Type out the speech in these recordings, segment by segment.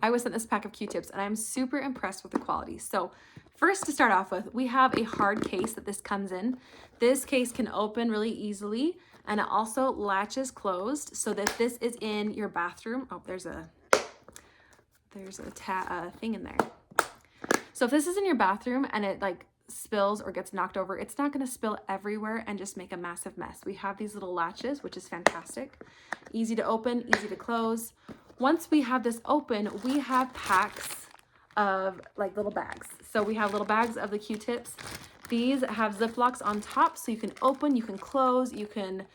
I was sent this pack of Q-tips and I'm super impressed with the quality. So first, to start off with, we have a hard case that this comes in. This case can open really easily, and it also latches closed so that this is in your bathroom. Oh, there's a thing in there. So if this is in your bathroom and it like spills or gets knocked over, it's not going to spill everywhere and just make a massive mess. We have these little latches, which is fantastic. Easy to open, easy to close. Once we have this open, we have packs of like little bags. So we have little bags of the Q-tips. These have Ziplocs on top, so you can open, you can close, you can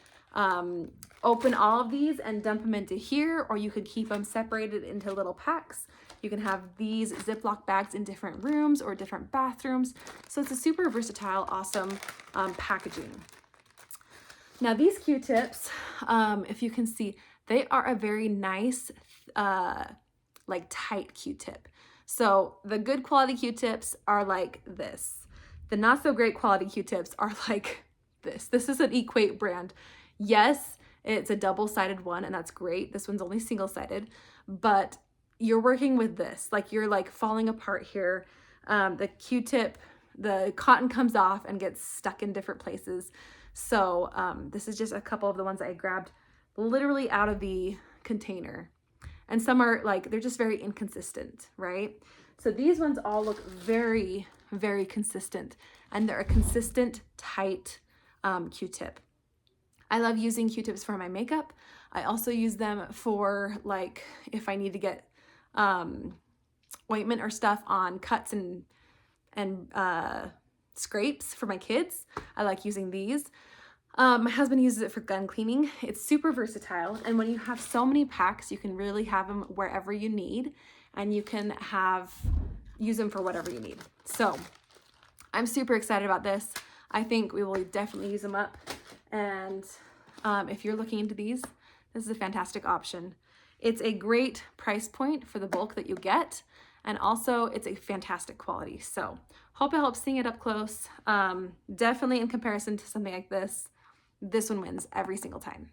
open all of these and dump them into here, or you could keep them separated into little packs. You can have these Ziploc bags in different rooms or different bathrooms. So it's a super versatile, awesome packaging. Now these Q-tips, if you can see, they are a very nice, like tight Q-tip. So the good quality Q-tips are like this. The not so great quality Q-tips are like this. This is an Equate brand. Yes, it's a double-sided one, and that's great. This one's only single-sided, but you're working with this. Like, you're like falling apart here. The Q-tip, the cotton comes off and gets stuck in different places. So this is just a couple of the ones I grabbed literally out of the container. And some are like, they're just very inconsistent, right? So these ones all look very, very consistent, and they're a consistent, tight Q-tip. I love using Q-tips for my makeup. I also use them for like if I need to get ointment or stuff on cuts and scrapes for my kids. I like using these. My husband uses it for gun cleaning. It's super versatile, and when you have so many packs, you can really have them wherever you need, and you can use them for whatever you need. So I'm super excited about this. I think we will definitely use them up, and if you're looking into these, this is a fantastic option. It's a great price point for the bulk that you get, and also it's a fantastic quality. So hope it helps seeing it up close. Definitely in comparison to something like this one wins every single time.